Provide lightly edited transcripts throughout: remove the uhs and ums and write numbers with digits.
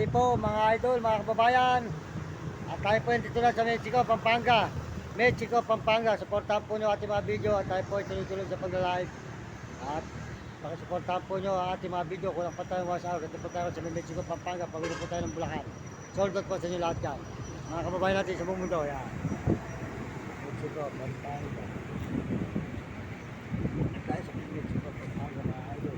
po mga idol, mga kababayan. At tayo po dito na sa Mexico, Pampanga. Mexico, Pampanga. Supportahan po nyo ating mga video at tayo po tuloy-tuloy sa pag-live. At pakisuportahan po nyo ang ating mga video. Kulang pa tayo mga sa dito po tayo sa Mexico, Pampanga. Pag-uwi po tayo ng Bulacan. Sold out po sa inyo lahat yan. Mga kababayan natin sa buong mundo. Yan. Mexico, Pampanga. Tayo sa Mexico, Pampanga mga idol.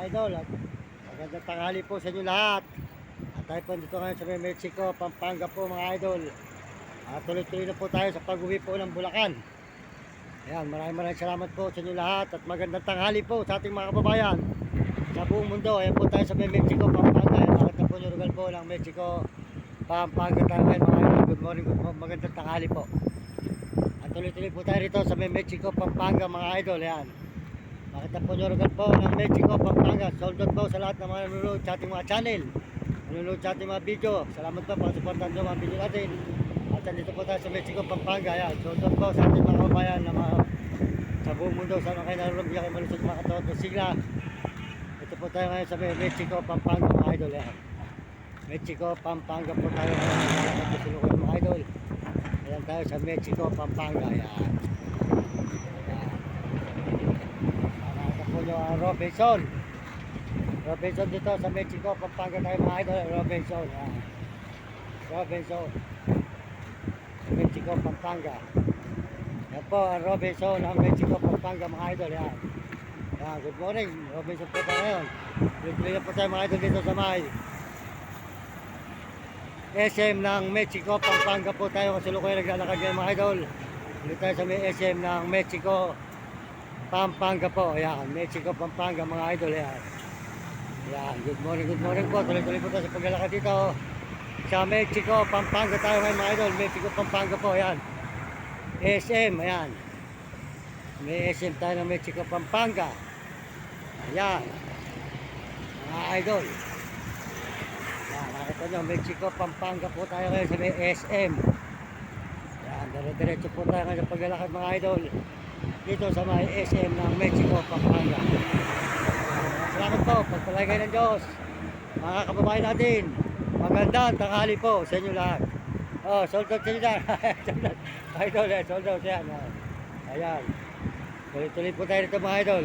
Idol, at magandang tanghali po sa inyo lahat. At tayo po dito ngayon sa Mexico, Pampanga po mga idol. At tuloy-tuloy na po tayo sa pag-uwi po ng Bulacan. Ayan, maraming salamat po sa inyo lahat. At magandang tanghali po sa ating mga kababayan sa buong mundo. Ayan po tayo sa Mexico, Pampanga. Ayan, nakita po nyo lugar po ng Mexico, Pampanga tayo ngayon mga idol. Good morning, magandang tanghali po. At tuloy-tuloy po tayo rito sa Mexico, Pampanga mga idol. Ayan. Makita po nyo rin po ng Mexico, Pampanga. Sold out po sa lahat ng mga nanonood sa ating mga channel. Nanonood sa ating mga video. Salamat po para supportan nyo mga video natin. At dito po tayo sa Mexico, Pampanga. Ayan. Sold out po sa ating mga kababayan na sa buong mundo. Sana kayo nanonood. Biya kayo malusog mga katawad ng sigla. Ito po tayo ngayon sa Mexico, Pampanga mga idol. Ayan. Mexico, Pampanga po tayo ngayon. Salamat po sinuko mga idol. Ayan tayo sa Mexico, Pampanga. Ayan. Robinson dito sa Mexico, Pampanga tayo mga idol. Robinson Mexico, Pampanga. Yan po ang Robinson ng Mexico, Pampanga mga idol. Yan. Yan, good morning. Robinson po tayo ngayon. Tuloy po tayo mga idol dito sa may SM ng Mexico, Pampanga po tayo. Kasi lukoy naglalakad ngayon mga idol. Tuloy tayo sa may SM ng Mexico, Pampanga po. Ayan, Mexico, Pampanga mga idol. Ayan. Ayan, good morning po. Tuloy-tuloy po tayo sa paglalakad dito sa Mexico, Pampanga tayo ngayon mga idol. Mexico, Pampanga po. Ayan, SM. Ayan, may SM tayo ng Mexico, Pampanga. Ayan, mga idol. Ayan, nakita nyo, Mexico, Pampanga po tayo ngayon sa may SM. Ayan, dire-diretso po tayo ngayon sa paglalakad mga idol dito sa may SM ng Mexico, Pampanga. Salamat po, pagpalagay ng Diyos mga kababayan natin. Magandang tanghali po sa inyo lahat. Oh, sold out sa inyo dyan. Idol, sold out yan. Ayan, tuloy-tuloy po tayo dito mga idol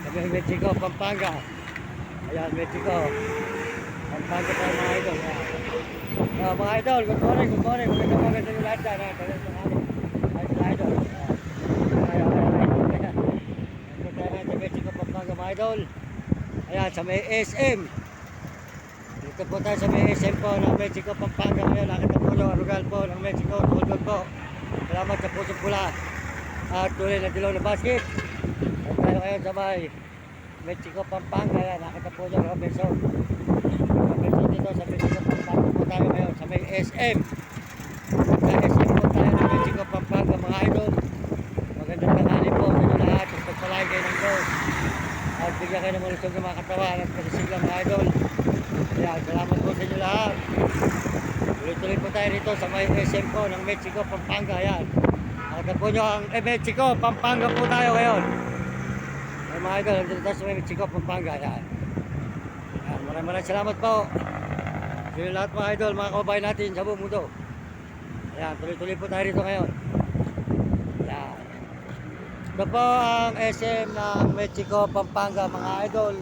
sa may Mexico, Pampanga. Ayan, Mexico, Pampanga tayo mga idol. Mga idol, good morning. Magandang sa inyo lahat dyan. Idol. Idol. Ayan, sa may SM. Dito po tayo sa may SM po ng Mexico, Pampanga. Ngayon, nakita po nyo, arugal po ng Mexico. Tulog po. Salamat sa pusong pula. At tuloy na dilaw na basket. At tayo ngayon sa may Mexico, Pampanga. Ayan, nakita po nyo, Robinson dito sa Mexico, Pampanga po tayo ngayon. Sa may SM. Sa SM po tayo ng Mexico, Pampanga mga idol. Magandang tanghali po sa inyo lahat. At pagpalagay kayo ng Diyos. At bigyan kayo ng malusog ng mga katawan at pasisiglang mga idol. Ayan, salamat po sa inyo lahat. Tuloy-tuloy po tayo rito sa may SM po ng Mexico, Pampanga. Ayan, nakita po nyo ang Mexico, Pampanga po tayo ngayon. Ay mga idol, nandito tayo sa may Mexico, Pampanga. Ayan, ayan, maraming salamat po sa inyo lahat mga idol, mga kababayan natin sa buong mundo. Ayan, tuloy-tuloy po tayo rito ngayon. Ayan, ito po ang SM ng Mexico, Pampanga mga idol.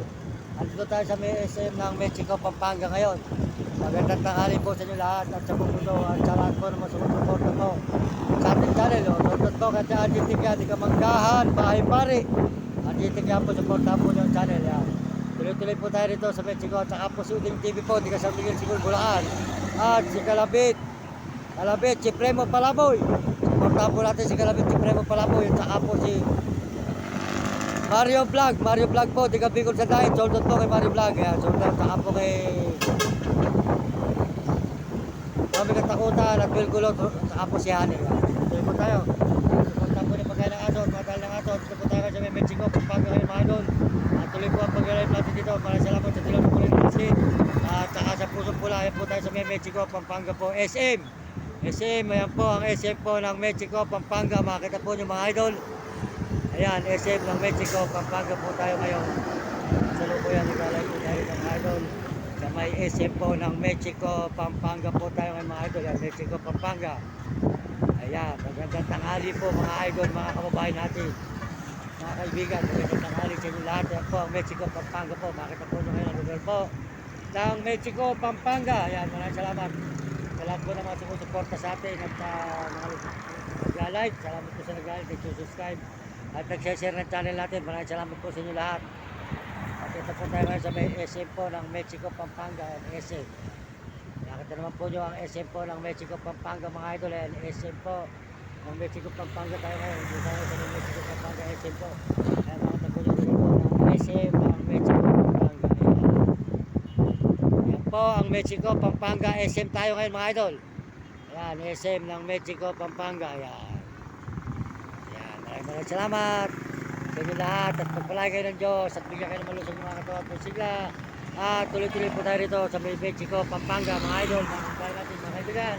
Andito tayo sa may SM ng Mexico, Pampanga ngayon. Magandang tanghali po sa inyo lahat at sa buong mundo. At sa lahat po naman sumusuporta po sa ating channel. Tundot po kasi Anjitik yan, di ka manggahan, bahay pari. Anjitik yan po, supportahan po yung channel yan. Tuloy-tuloy po tayo rito sa Mexico. At saka po si Uding TV po, di ka San Miguel Sigul Bulacan. At si Kalabit, si Premo Palaboy. Supportahan po natin si Kalabit, si Premo Palaboy. At saka po si Mario Vlog po, di ka Bicol sa Dain. Sold out po kay Mario Vlog. Ayan, sold out. Saka po kay kami katakutan at Wilgulot sa po si Hani. Tuloy po tayo. Pupunta po ng pagkain ng aso at mga ng aso. Dito po tayo sa may Mexico, Pampanga kayo mga idol. At tuloy po ang pag-live natin dito. Maraming salamat sa tulong po rin natin. At saka sa Pusong Pula, ayan po tayo sa may Mexico, Pampanga po. SM. SM, ayan po ang SM po ng Mexico, Pampanga. Makita po nyo mga idol. Ayan, SM ng Mexico, Pampanga po tayo ngayon. Sa lupo yan, nag-live po tayo ng idol. Sa may SM po ng Mexico, Pampanga po tayo ngayon mga idol. Ayan, Mexico, Pampanga. Ayan, magandang tanghali po mga idol, mga kababayan natin. Mga kaibigan, magandang tanghali sa inyo lahat. Ayan po ang Mexico, Pampanga po. Makita po nyo ngayon ang lugar po ng Mexico, Pampanga. Ayan, maraming salamat. Salamat po naman sumusuporta sa atin at mga nag-like. Salamat po sa nag-like, nag-subscribe at nag-share ng channel natin. Maraming salamat po sa inyo lahat. At ito po tayo ngayon sa may SM po ng Mexico, Pampanga. SM. Nakita naman po nyo ang SM po ng Mexico, Pampanga mga idol. Ayan, SM po ng Mexico, Pampanga tayo ngayon. Dito tayo sa Mexico, Pampanga, SM po. Ayan, nakita po nyo dito po ng SM ng Mexico, Pampanga. Ayan po ang Mexico, Pampanga, SM tayo ngayon mga idol. Ayan, SM ng Mexico, Pampanga. Ayan. Ayan, maraming salamat sa inyo lahat at pagpalay kayo ng Diyos at bigyan kayo ng malusog mga katawan po sigla. At tuloy-tuloy po tayo rito sa Mexico, Pampanga mga idol. Mga kabayan natin mga kaibigan.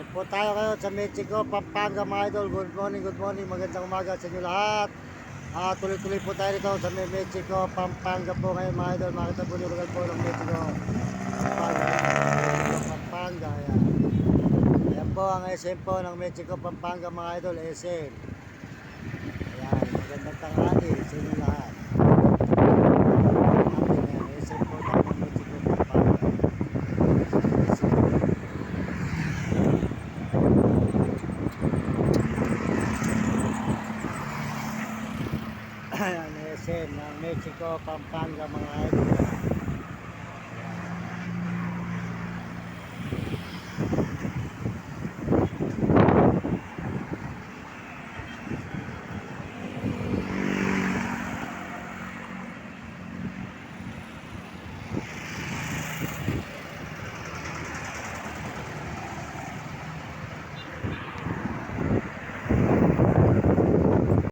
Po tayo kayo sa Mexico, Pampanga mga idol. Good morning, magandang umaga sa inyo lahat. Tuloy-tuloy po tayo dito sa Mexico, Pampanga po ngayon mga idol. Makita po yung lugar po ng Mexico, Pampanga. Ayan. Ayan po ang SM po ng Mexico, Pampanga mga idol, SM. Ayan, magandang tanghali sa inyo lahat. Ayan, SM po ng Mexico, Pampanga. Ayan, SM ng Mexico, Pampanga mga idol.